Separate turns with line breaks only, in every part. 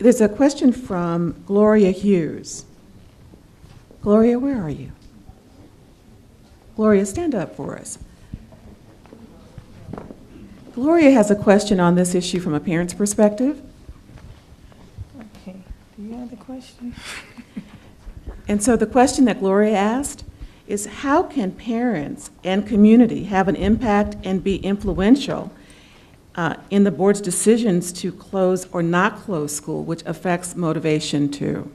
There's a question from Gloria Hughes. Gloria, where are you? Gloria, stand up for us. Gloria has a question on this issue from a parent's perspective.
Okay, do you have the question?
And so the question that Gloria asked is, how can parents and community have an impact and be influential in the board's decisions to close or not close school, which affects motivation too?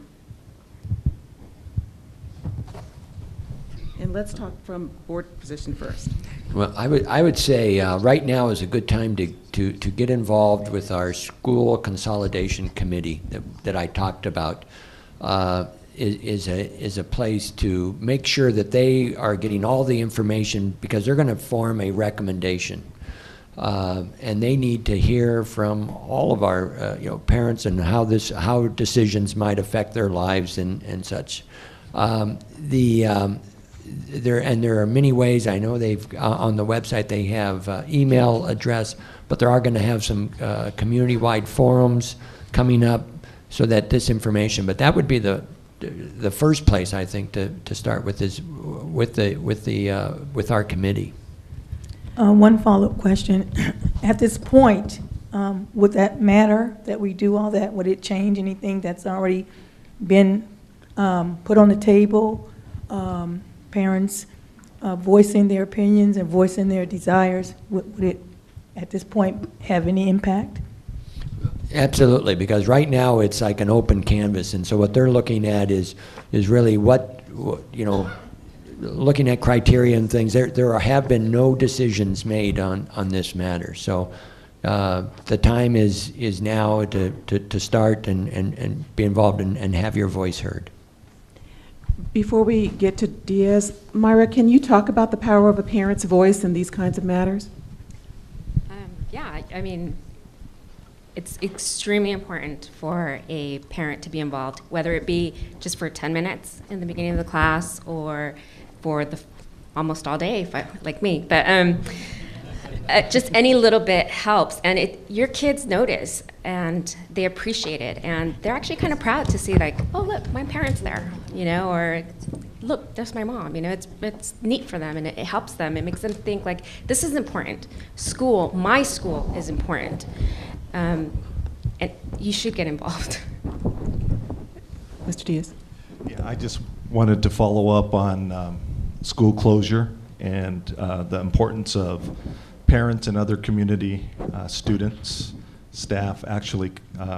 And let's talk from board position first.
Well, I would say right now is a good time to get involved with our school consolidation committee that I talked about. Is a place to make sure that they are getting all the information, because they're going to form a recommendation, and they need to hear from all of our parents and how decisions might affect their lives and such. There are many ways. I know they've on the website they have email address, but they are going to have some community-wide forums coming up so that this information. But that would be the first place, I think, to start with is with our committee.
One follow-up question. At this point, would that matter that we do all that? Would it change anything that's already been put on the table? Parents voicing their opinions and voicing their desires, would it at this point have any impact?
Absolutely, because right now it's like an open canvas, and so what they're looking at is really what looking at criteria and things. There have been no decisions made on this matter, so the time is now to start and be involved and have your voice heard.
Before we get to Diaz, Mayra, can you talk about the power of a parent's voice in these kinds of matters?
Yeah, I mean, it's extremely important for a parent to be involved, whether it be just for 10 minutes in the beginning of the class or for almost all day, like me. But just any little bit helps, and your kids notice and they appreciate it, and they're actually kind of proud to see, like, oh look, my parents there, or look, there's my mom. It's neat for them, and it helps them. It makes them think, like, this is important. My school is important, and you should get involved.
Mr. Diaz.
Yeah, I just wanted to follow up on school closure and the importance of parents and other community students, staff actually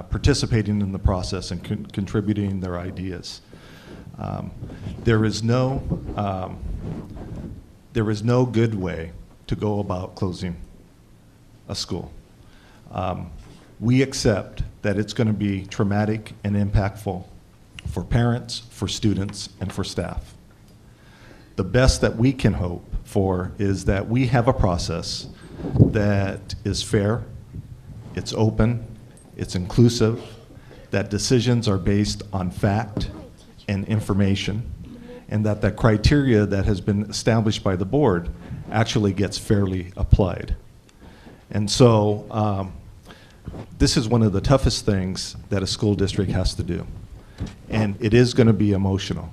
participating in the process and contributing their ideas. There is no good way to go about closing a school. We accept that it's going to be traumatic and impactful for parents, for students, and for staff. The best that we can hope for is that we have a process that is fair, it's open, it's inclusive, that decisions are based on fact and information, and that the criteria that has been established by the board actually gets fairly applied. And so this is one of the toughest things that a school district has to do. And it is going to be emotional.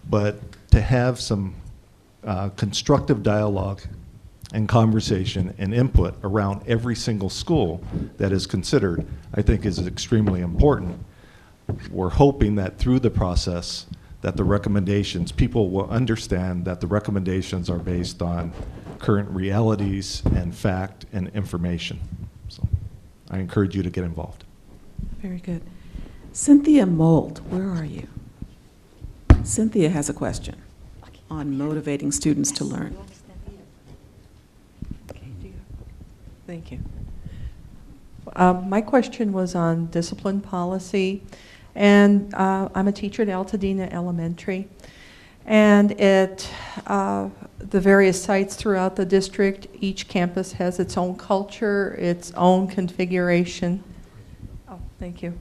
But to have some constructive dialogue and conversation and input around every single school that is considered, I think is extremely important. We're hoping that through the process that the recommendations, people will understand that the recommendations are based on current realities and fact and information. So I encourage you to get involved.
Very good. Cynthia Mold, where are you? Cynthia has a question on motivating students to learn.
Thank you. My question was on discipline policy, and I'm a teacher at Altadena Elementary, and at the various sites throughout the district, each campus has its own culture, its own configuration. Oh, thank you.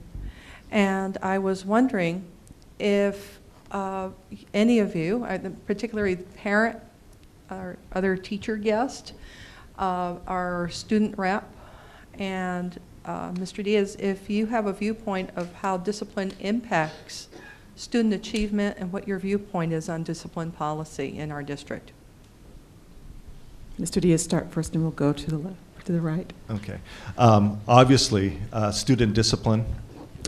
And I was wondering if any of you, particularly parent or other teacher guest, our student rep, and Mr. Diaz, if you have a viewpoint of how discipline impacts student achievement and what your viewpoint is on discipline policy in our district.
Mr. Diaz, start first, and we'll go to the left, to the right.
Okay. Obviously, student discipline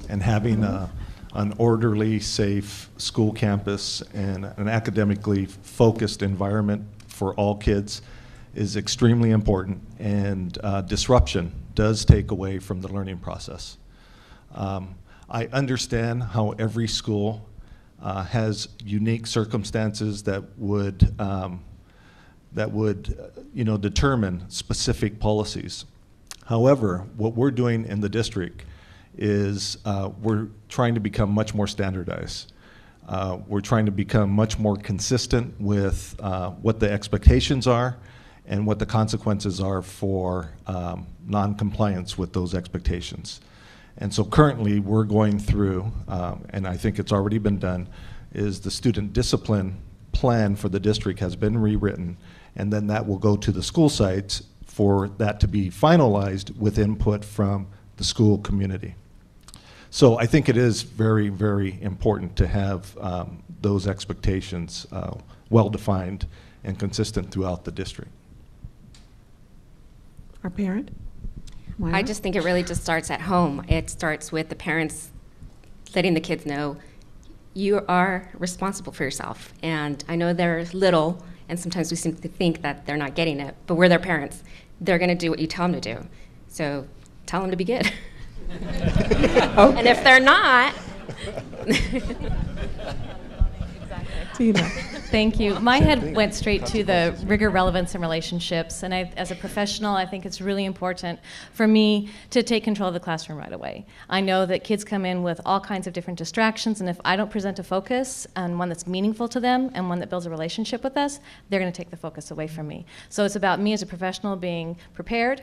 and having an orderly, safe school campus and an academically focused environment for all kids is extremely important, and disruption does take away from the learning process. I understand how every school has unique circumstances that would determine specific policies. However, what we're doing in the district is we're trying to become much more standardized. We're trying to become much more consistent with what the expectations are and what the consequences are for non-compliance with those expectations. And so currently we're going through, and I think it's already been done, is the student discipline plan for the district has been rewritten, and then that will go to the school sites for that to be finalized with input from the school community. So I think it is very, very important to have those expectations well-defined and consistent throughout the district.
Our parent? Mayra?
I just think it really just starts at home. It starts with the parents letting the kids know you are responsible for yourself. And I know they're little, and sometimes we seem to think that they're not getting it, but we're their parents. They're going to do what you tell them to do. So tell them to be good. And if they're not,
Tina.
Thank you. My head went straight to the rigor, relevance, and relationships. And as a professional, I think it's really important for me to take control of the classroom right away. I know that kids come in with all kinds of different distractions, and if I don't present a focus and one that's meaningful to them and one that builds a relationship with us, they're going to take the focus away from me. So it's about me as a professional being prepared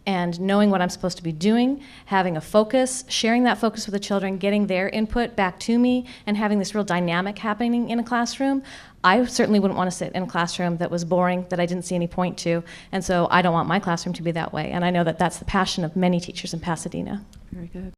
and knowing what I'm supposed to be doing, having a focus, sharing that focus with the children, getting their input back to me, and having this real dynamic happening in a classroom. I certainly wouldn't want to sit in a classroom that was boring, that I didn't see any point to, and so I don't want my classroom to be that way. And I know that that's the passion of many teachers in Pasadena.
Very good.